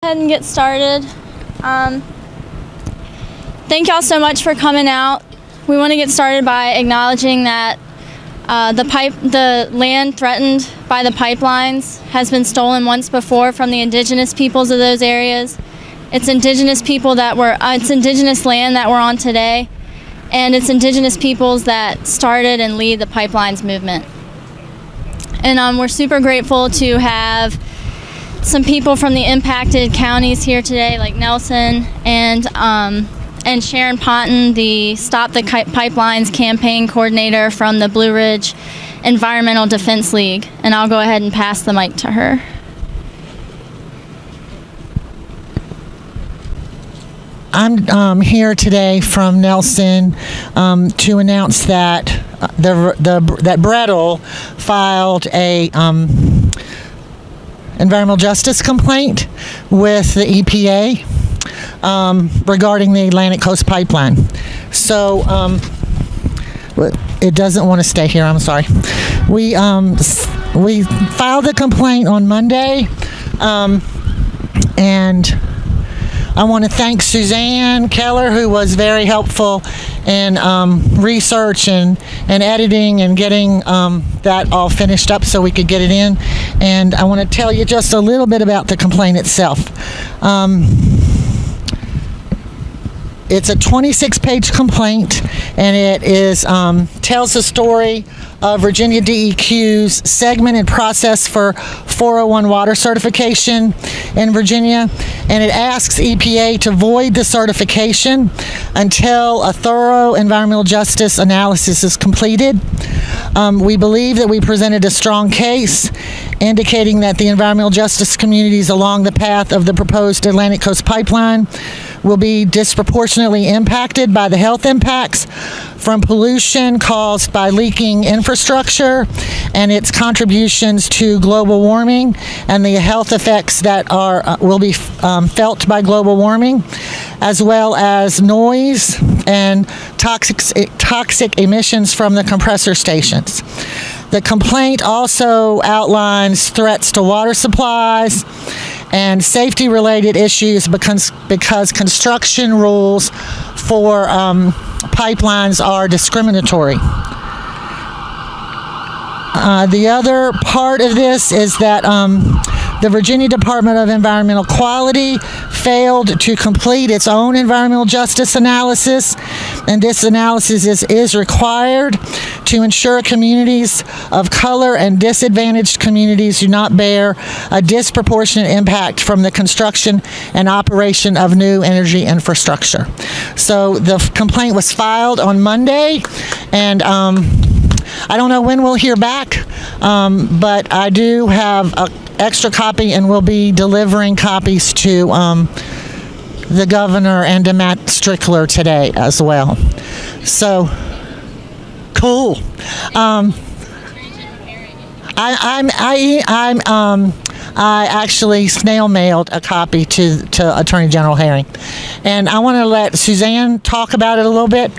ahead and get started. Thank y'all so much for coming out. We want to get started by acknowledging that the land threatened by the pipelines has been stolen once before from the indigenous peoples of those areas. It's indigenous people it's indigenous land that we're on today, and it's indigenous peoples that started and lead the pipelines movement. And we're super grateful to have some people from the impacted counties here today, like Nelson and Sharon Ponton, the Stop the Pipelines campaign coordinator from the Blue Ridge Environmental Defense League. And I'll go ahead and pass the mic to her. I'm here today from Nelson to announce that that Brettel filed a environmental justice complaint with the EPA regarding the Atlantic Coast Pipeline. So it doesn't want to stay here. I'm sorry. We filed the complaint on Monday, and I want to thank Suzanne Keller, who was very helpful in research and editing and getting that all finished up so we could get it in. And I want to tell you just a little bit about the complaint itself. It's a 26-page complaint, and it is tells the story of Virginia DEQ's segmented process for 401 water certification in Virginia, and it asks EPA to void the certification until a thorough environmental justice analysis is completed. We believe that we presented a strong case indicating that the environmental justice communities along the path of the proposed Atlantic Coast Pipeline will be disproportionately impacted by the health impacts from pollution caused by leaking infrastructure and its contributions to global warming and the health effects that will be felt by global warming, as well as noise and toxic emissions from the compressor stations. The complaint also outlines threats to water supplies and safety-related issues because construction rules for pipelines are discriminatory. The other part of this is that the Virginia Department of Environmental Quality failed to complete its own environmental justice analysis, and this analysis is required to ensure communities of color and disadvantaged communities do not bear a disproportionate impact from the construction and operation of new energy infrastructure. So the complaint was filed on Monday, and I don't know when we'll hear back, but I do have an extra copy, and we'll be delivering copies to the governor and to Matt Strickler today as well. So, cool. I actually snail mailed a copy to Attorney General Herring, and I want to let Suzanne talk about it a little bit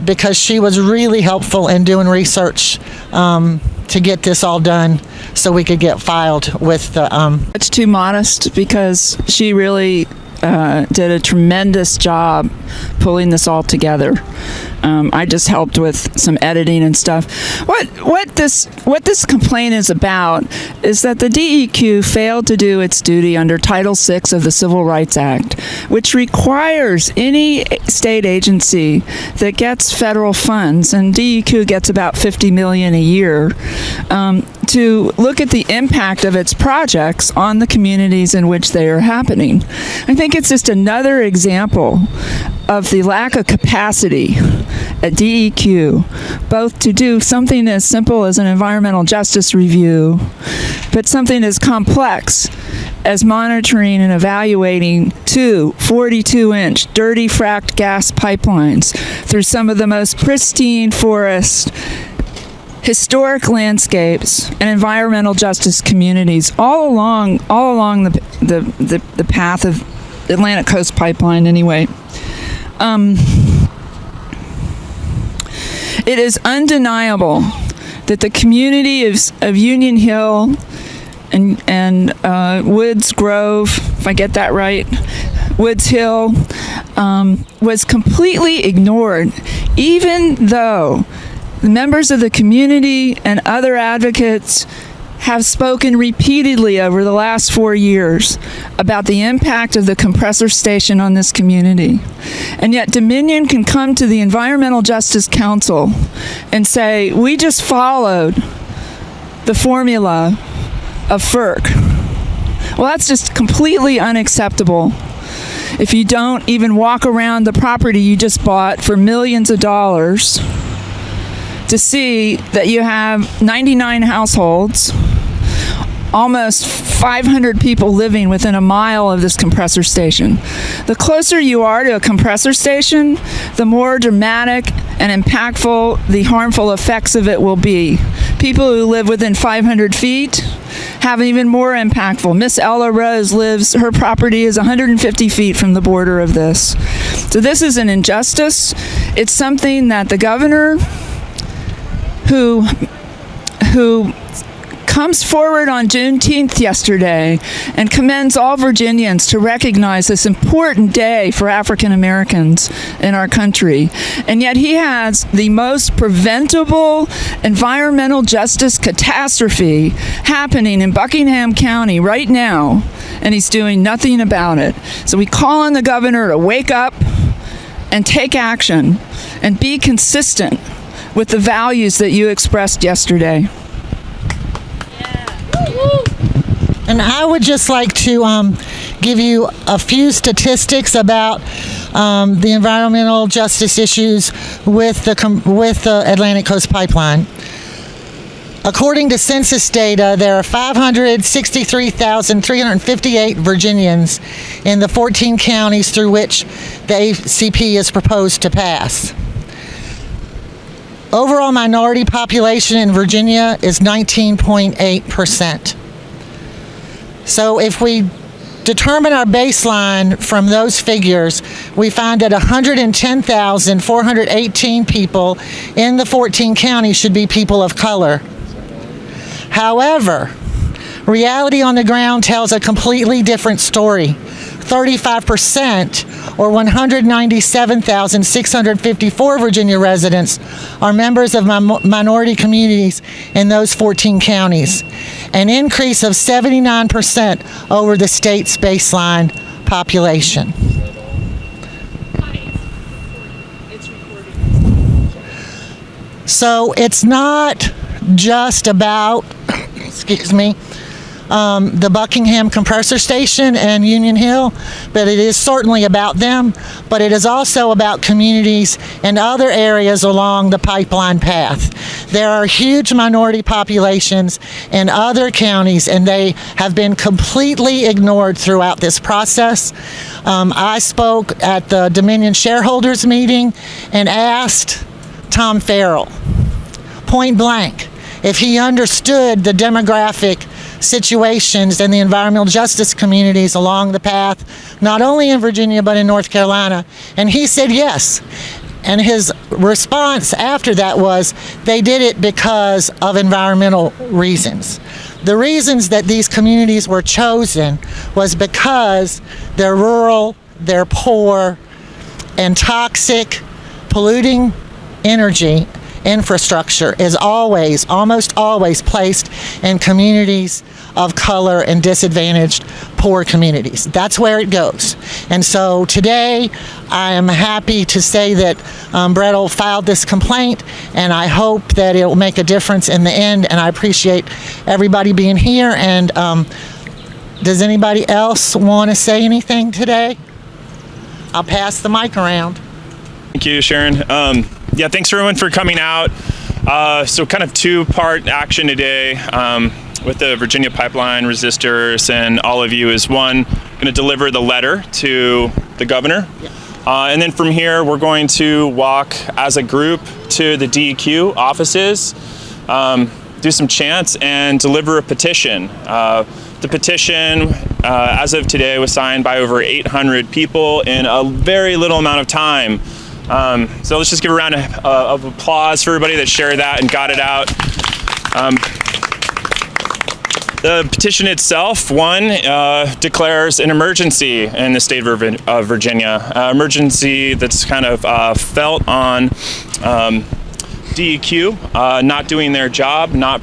because she was really helpful in doing research to get this all done so we could get filed with the. It's too modest because she really did a tremendous job pulling this all together. I just helped with some editing and stuff. What this complaint is about is that the DEQ failed to do its duty under Title VI of the Civil Rights Act, which requires any state agency that gets federal funds, and DEQ gets about $50 million a year, to look at the impact of its projects on the communities in which they are happening. I think it's just another example of the lack of capacity at DEQ, both to do something as simple as an environmental justice review, but something as complex as monitoring and evaluating two 42-inch dirty fracked gas pipelines through some of the most pristine forests, historic landscapes, and environmental justice communities all along the path of Atlantic Coast Pipeline anyway. It is undeniable that the community of Union Hill and Woods Grove, if I get that right, Woods Hill, was completely ignored, even though the members of the community and other advocates have spoken repeatedly over the last 4 years about the impact of the compressor station on this community. And yet Dominion can come to the Environmental Justice Council and say, we just followed the formula of FERC. Well, that's just completely unacceptable. If you don't even walk around the property you just bought for millions of dollars to see that you have 99 households, almost 500 people living within a mile of this compressor station. The closer you are to a compressor station, the more dramatic and impactful the harmful effects of it will be. People who live within 500 feet have even more impactful. Miss Ella Rose her property is 150 feet from the border of this. So this is an injustice. It's something that the governor, who comes forward on Juneteenth yesterday and commends all Virginians to recognize this important day for African Americans in our country. And yet he has the most preventable environmental justice catastrophe happening in Buckingham County right now, and he's doing nothing about it. So we call on the governor to wake up and take action and be consistent with the values that you expressed yesterday. And I would just like to give you a few statistics about the environmental justice issues with the Atlantic Coast Pipeline. According to census data, there are 563,358 Virginians in the 14 counties through which the ACP is proposed to pass. Overall minority population in Virginia is 19.8%. So if we determine our baseline from those figures, we find that 110,418 people in the 14 counties should be people of color. However, reality on the ground tells a completely different story. 35%, or 197,654 Virginia residents, are members of minority communities in those 14 counties, an increase of 79% over the state's baseline population. So it's not just about, the Buckingham compressor station and Union Hill, but it is certainly about them, but it is also about communities and other areas along the pipeline path. There are huge minority populations in other counties, and they have been completely ignored throughout this process. I spoke at the Dominion shareholders meeting and asked Tom Farrell, point blank, if he understood the demographic situations and the environmental justice communities along the path, not only in Virginia but in North Carolina, and he said yes. And his response after that was they did it because of environmental reasons. The reasons that these communities were chosen was because they're rural, they're poor, and toxic, polluting energy infrastructure is almost always placed in communities of color and disadvantaged poor communities. That's where it goes. And so today I am happy to say that Brettel filed this complaint, and I hope that it will make a difference in the end, and I appreciate everybody being here. And does anybody else want to say anything today? I'll pass the mic around. Thank you, Sharon. Yeah, thanks everyone for coming out. So kind of two-part action today with the Virginia Pipeline resistors and all of you is one, going to deliver the letter to the governor. Yeah. And then from here, we're going to walk as a group to the DEQ offices, do some chants, and deliver a petition. The petition, as of today, was signed by over 800 people in a very little amount of time. So let's just give a round of applause for everybody that shared that and got it out. The petition itself, one, declares an emergency in the state of Virginia. Emergency that's kind of felt on DEQ not doing their job, not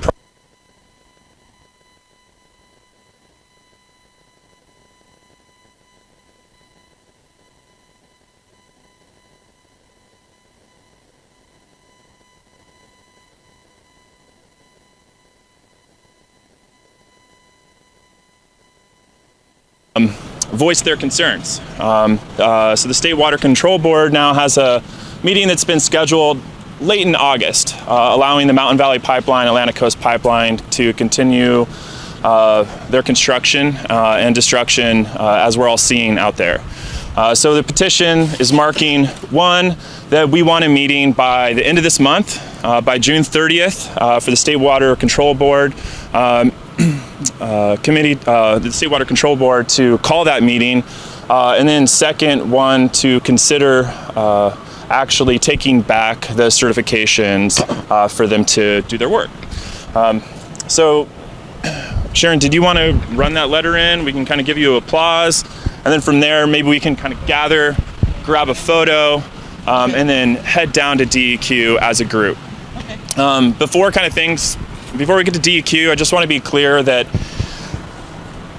voice their concerns. So the State Water Control Board now has a meeting that's been scheduled late in August, allowing the Mountain Valley Pipeline, Atlantic Coast Pipeline to continue their construction and destruction as we're all seeing out there. So the petition is marking, one, that we want a meeting by the end of this month, by June 30th, for the State Water Control Board committee, the State Water Control Board, to call that meeting, and then second, one, to consider actually taking back the certifications for them to do their work. So Sharon, did you want to run that letter in? We can kind of give you applause, and then from there maybe we can kind of gather, grab a photo, and then head down to DEQ as a group. Okay. Before we get to DEQ, I just want to be clear that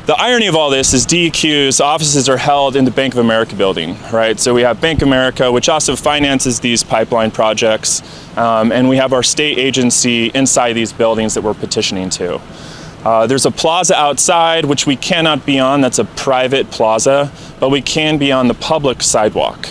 the irony of all this is DEQ's offices are held in the Bank of America building, right? So we have Bank of America, which also finances these pipeline projects, and we have our state agency inside these buildings that we're petitioning to. There's a plaza outside, which we cannot be on. That's a private plaza, but we can be on the public sidewalk.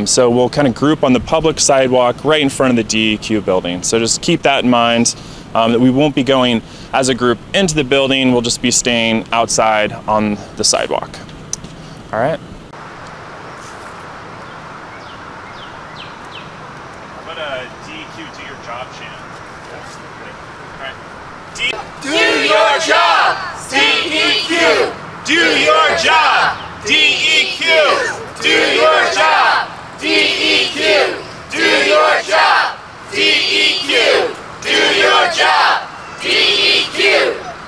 So we'll kind of group on the public sidewalk right in front of the DEQ building. So just keep that in mind. That we won't be going as a group into the building, we'll just be staying outside on the sidewalk. All right. How about DEQ, do your job chant? All right. Do your job, DEQ! Do your job, DEQ! Do your job, DEQ! Do your job, DEQ! Do your job, DEQ!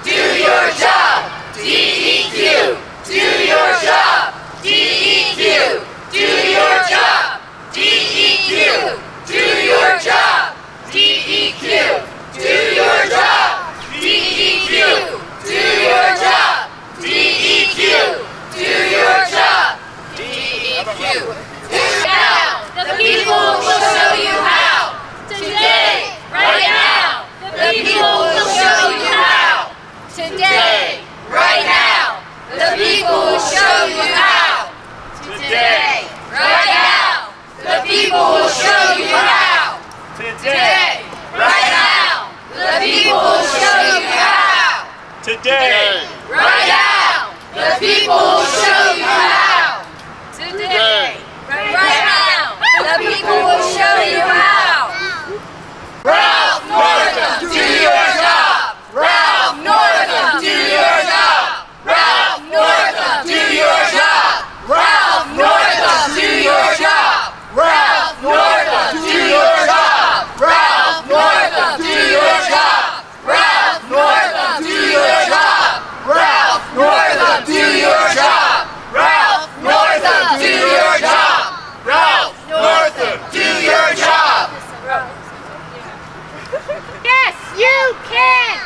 Do your job, DEQ! Do your job, DEQ! Do your job, DEQ! Do your job, DEQ! Do your job, DEQ! Do your job, DEQ! Do your job, DEQ! Now, the people will show you how. Today, right now, the people will show you how. Today, right now, the people will show you how. Today, right now, the people will show you how. Today, right now, the people will show you how. Today, Right now, the people will show you how. Today, right now, the people will show you how. Ralph Northam, do your job. Ralph Northam, do your job. Ralph Northam, do your job. Ralph Northam, do your job. Ralph Northam, do your job. Ralph Northam, do your job. Ralph Northam, do your job. Ralph Northam, do your job. Ralph Northam, do your job. Ralph Northam, do your job. Yes, you can.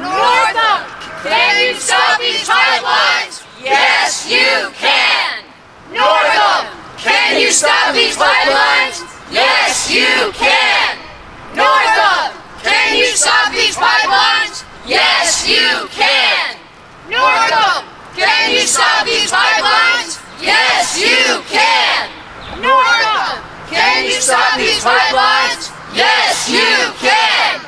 Northam, can you stop these pipelines? Yes, you can. Northam, can you stop these pipelines? Yes, you can. Northam, can you stop these pipelines? Yes, you can. Northam, can you stop these pipelines? Yes, you can. Northam, can you stop these pipelines? Yes, you can.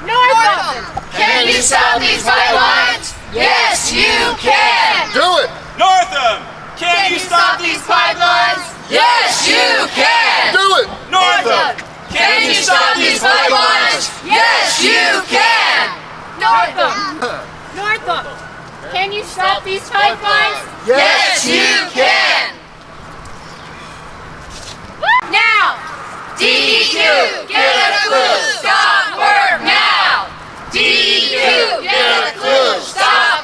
Northam, can you stop these pipelines? Yes, you can. Do it! Northam, can you stop these pipelines? Yes, you can. Do it! Northam, Can you stop these pipelines? Yes, you can. Northam! Northam! Can you stop these pipelines? Yes, you can. Now! DEQ, get a clue. Stop work now. DEQ, get a clue. Stop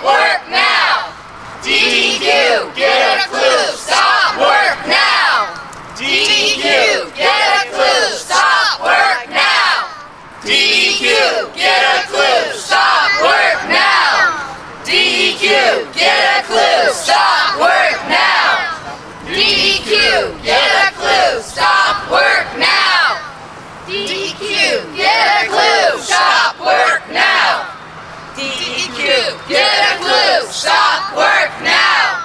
Stop work now!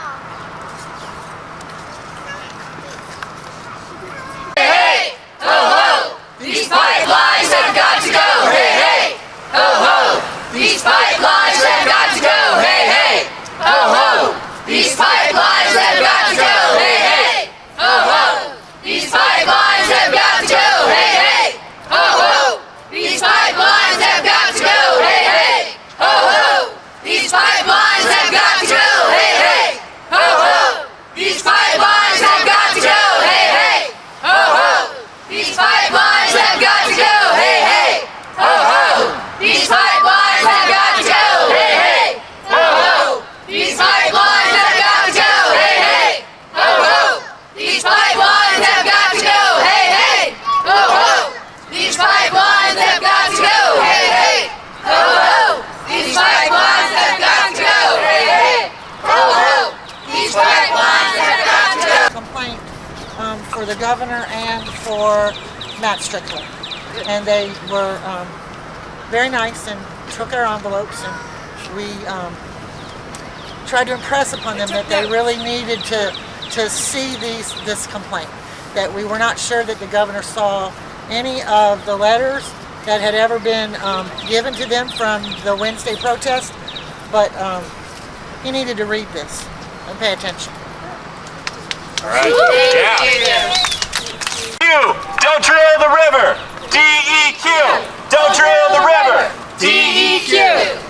Hey, hey, ho, ho! These pipelines have got to go! Hey, hey, ho, ho! These pipelines have got to go! Hey, hey, ho, ho! These pipelines have got to go! Hey, hey, ho, ho! These pipelines have got to go! Hey, hey, ho, ho! These pipelines have got to go! Hey, hey, ho, ho! These pipelines have got to go! Hey, hey, ho, ho! These pipelines have got to go! Hey, hey, ho, ho! These pipelines have got to go! Hey, hey, ho, ho! These pipelines have got to go! Hey, hey, ho, ho! These pipelines have got to go! Hey, hey, ho, ho! These pipelines have got to go! Hey, hey, ho, ho! These pipelines have got to go! Hey, hey, ho, ho! These pipelines have got to go! Hey, hey, ho, ho! These pipelines have got to go! Complaint for the governor and for Matt Strickler. And they were very nice and took our envelopes, and we tried to impress upon them that they really needed to see this complaint. That we were not sure that the governor saw any of the letters that had ever been given to them from the Wednesday protest, but he needed to read this and pay attention. All right. Yeah. Don't drill the river. DEQ. Don't drill the river. DEQ!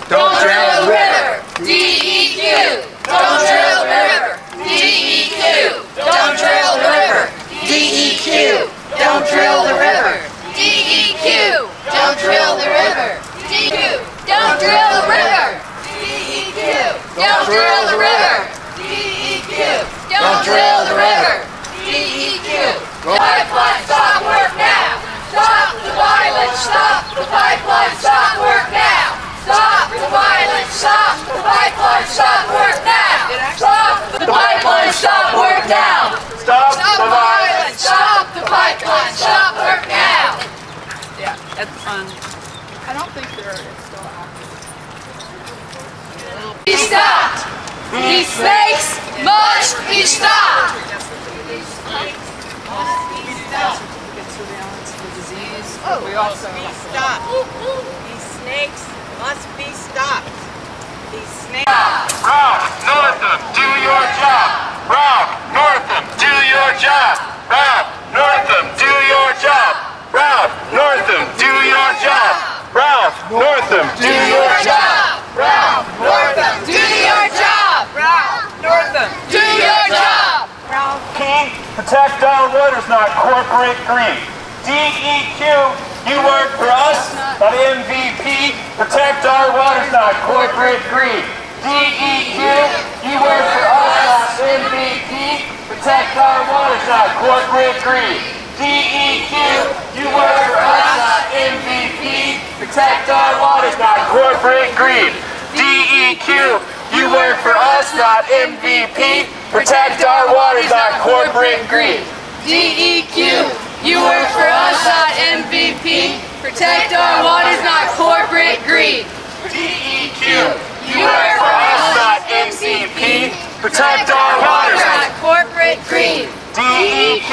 Don't drill the river! DEQ! Don't drill the river! DEQ! Don't drill the river! DEQ! Don't drill the river! DEQ! Don't drill the river! DEQ! Don't drill the river! DEQ! Don't drill the river! DEQ! Don't drill the river! DEQ! Pipeline, stop work now! Stop the violence! Stop the pipeline! Stop work now! Stop the violence! Stop the pipeline! Stop work now! Stop the pipeline! Stop work now! Stop Stop the violence! Stop the pipeline! Stop work now! Yeah, that's fun. I don't think it's still active. Be stopped! These snakes must be stopped! We also Stop. These snakes must be stopped. These snakes. Ralph Northam, do your job. Ralph Northam, do your job. Ralph Northam, do your job. Ralph Northam, do your job. Ralph Northam, do your job. Ralph Northam, do your job! Ralph Northam. Do your job! Protect our waters, not corporate greed. DEQ, you work for us, not MVP. Protect our waters, not corporate greed. DEQ, you work for us, not MVP. Protect our waters, not corporate greed. DEQ, you work for us, not MVP. Protect our waters, not corporate greed. DEQ, you work for us, not MVP. Protect our waters, not corporate greed. DEQ, you work for us, not MVP. Protect our waters, not corporate greed. DEQ, you work for us, not MVP. Protect our waters, not corporate greed. DEQ,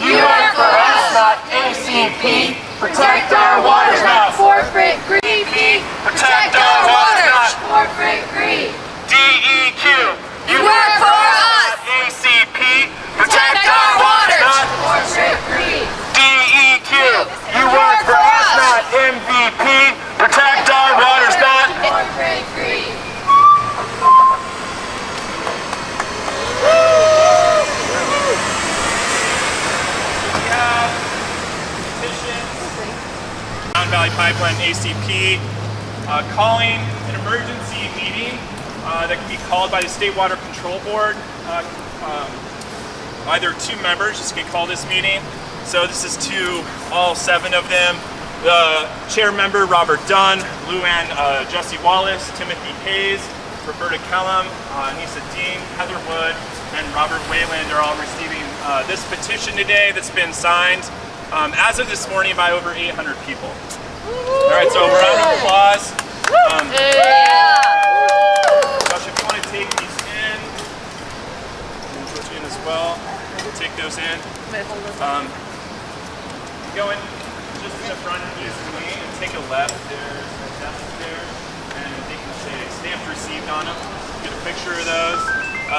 you work for us, not ACP. Protect our waters, not corporate greed. Protect our waters, not corporate greed. DEQ, you work for us, ACP. Protect our waters, not corporate greed. DEQ, you work for us, not MVP. Protect our waters, not corporate greed. Mountain Valley Pipeline ACP calling an emergency meeting that can be called by the State Water Control Board. Either two members just can call this meeting. So this is to all 7 of them. The chair member, Robert Dunn, Luann Jesse Wallace, Timothy Hayes, Roberta Kellum, Nisa Dean, Heather Wood, and Robert Wayland are all receiving this petition today that's been signed as of this morning by over 800 people. All right, so a round of applause. Josh, if you want to Go in just in the front facing me and take a left. There's a desk there, and they can say stamped received on them. Get a picture of those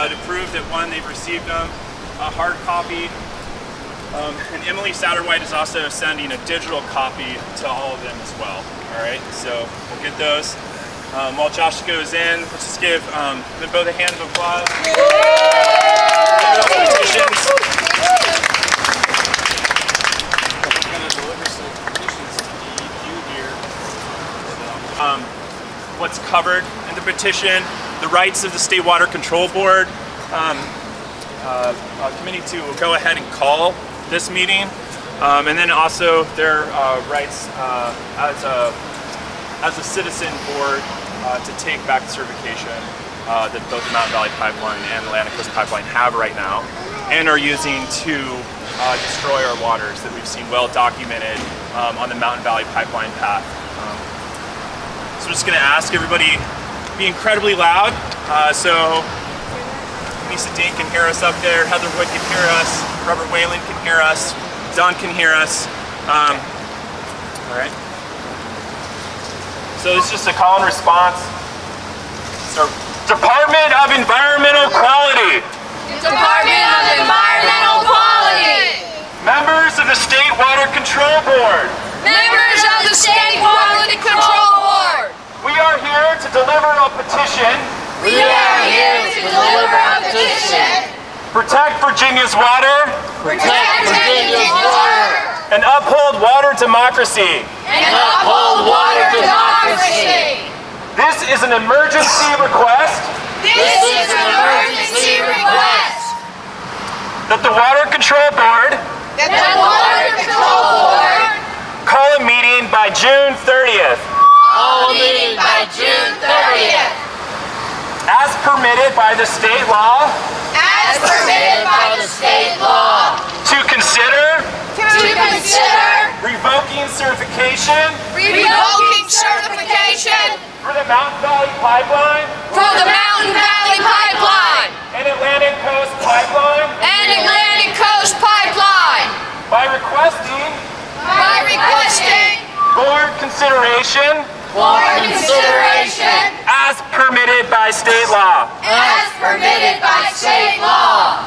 to prove that one, they've received them. A hard copy. And Emily Satterwhite is also sending a digital copy to all of them as well. All right, so we'll get those. While Josh goes in, let's just give them both a hand of applause. Petitions. We're going to deliver some petitions to DEQ here. What's covered in the petition, the rights of the State Water Control Board. Committee 2 will go ahead and call this meeting, and then also their rights as a citizen board to take back the certification that both the Mountain Valley Pipeline and Atlantic Coast Pipeline have right now, and are using to destroy our waters that we've seen well documented on the Mountain Valley Pipeline path. So I'm just going to ask everybody be incredibly loud, so Lisa Dean can hear us up there, Heather Wood can hear us, Robert Whalen can hear us, Don can hear us. All right. So it's just a call and response. So, Department of Environmental Quality. Department of Environmental Quality. Members of the State Water Control Board. Members of the State Water Control Board. We are here to deliver a petition. We are here to deliver a petition. Protect Virginia's water. Protect Virginia's water. And uphold water democracy. And uphold water democracy. This is an emergency request. This is an emergency request. That the Water Control Board That the Water Control Board call a meeting by June 30th. call a meeting by June 30th. As permitted by the state law. As permitted by the state law. To consider. To consider. Revoking certification. Revoking certification. For the Mountain Valley Pipeline. For the Mountain Valley Pipeline. And Atlantic Coast Pipeline. And Atlantic Coast Pipeline. By requesting. By requesting. Board consideration. Board consideration. As permitted by state law. As permitted by state law.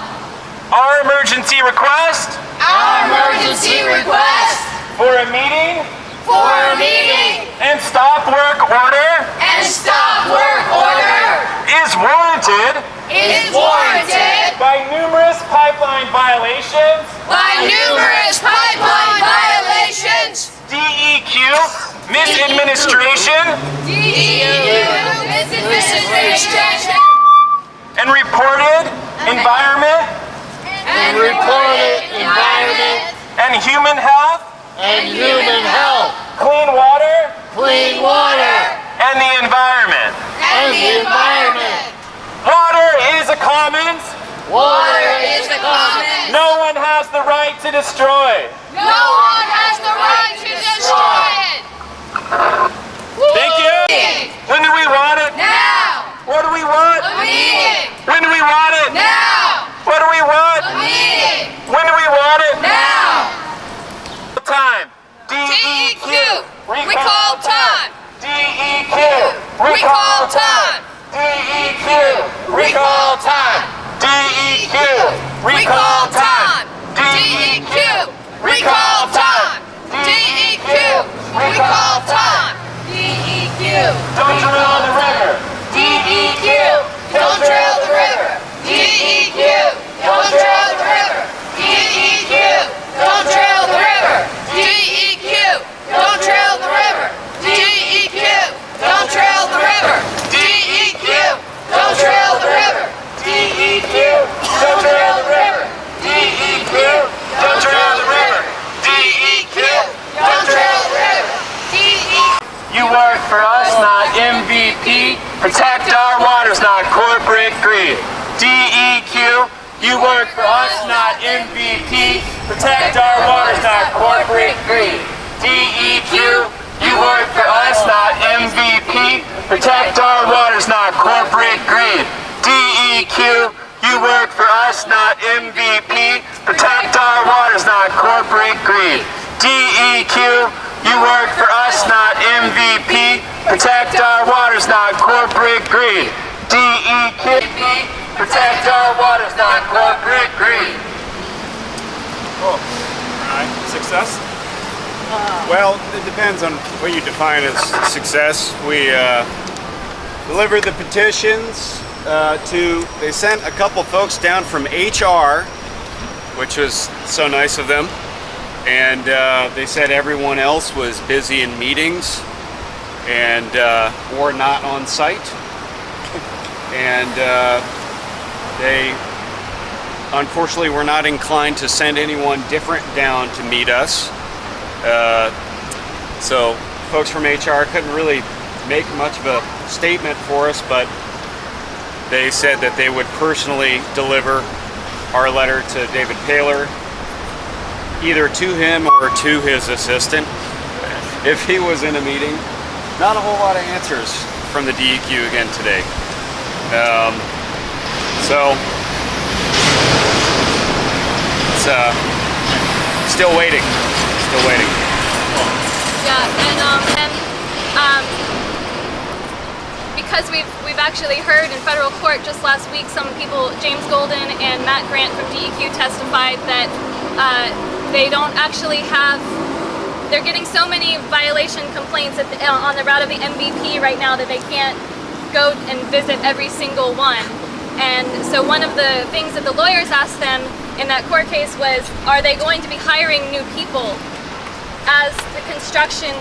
Our emergency request. Our emergency request. For a meeting. For a meeting. And stop work order. And stop work order. Is warranted. Is warranted. By numerous pipeline violations. By numerous pipeline violations. DEQ. Misadministration. DEQ. Misadministration. And reported environment. And reported environment. And human health. And human health. Clean water. Clean water. And the environment. And the environment. Water is a commons. Water is a common. No one has the right to destroy. No one has the right to destroy it. Thank you. When do we want it? Now. What do we want? A meeting. When do we want it? Now. What do we want? A meeting. When do we want it? Now. Time. DEQ. Recall time. DEQ. Recall time. DEQ. Recall time. DEQ. Recall time. DEQ. Recall time. DEQ. Recall time. DEQ. Don't drill the river. DEQ. Don't drill the river. DEQ. Don't drill the river. DEQ. Don't drill the river. DEQ. Don't drill the river. DEQ. Don't drill the river. DEQ. Don't drill the river. DEQ. Don't drill the river. DEQ. Don't drill the river. DEQ. Don't drill the river. DEQ. You work for us, not MVP. Protect our waters, not corporate greed. DEQ. You work for us, not MVP. Protect our waters, not corporate greed. DEQ. You work for us, not MVP. Protect our waters, not corporate greed. DEQ. You work for us, not MVP. Protect our waters, not corporate greed. DEQ, you work for us, not MVP. Protect our waters, not corporate greed. DEQ, protect our waters, not corporate greed. Cool. All right. Success? Well, it depends on what you define as success. We delivered the petitions they sent a couple folks down from HR, which was so nice of them. And they said everyone else was busy in meetings and or not on site. And they unfortunately were not inclined to send anyone different down to meet us. So folks from HR couldn't really make much of a statement for us, but they said that they would personally deliver our letter to David Paler, either to him or to his assistant if he was in a meeting. Not a whole lot of answers from the DEQ again today. So it's still waiting. Still waiting. Yeah, and because we've actually heard in federal court just last week, some people, James Golden and Matt Grant from DEQ testified that they don't actually have. They're getting so many violation complaints on the route of the MVP right now that they can't go and visit every single one. And so one of the things that the lawyers asked them in that court case was, are they going to be hiring new people as the construction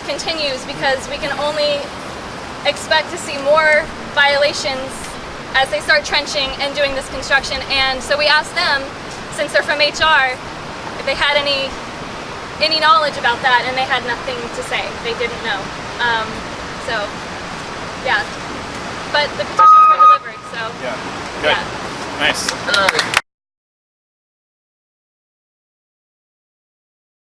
continues? Because we can only expect to see more violations as they start trenching and doing this construction. And so we asked them, since they're from HR, if they had any knowledge about that, and they had nothing to say. They didn't know. So, yeah. But the petitions were delivered, so. Yeah. Good. Yeah. Nice.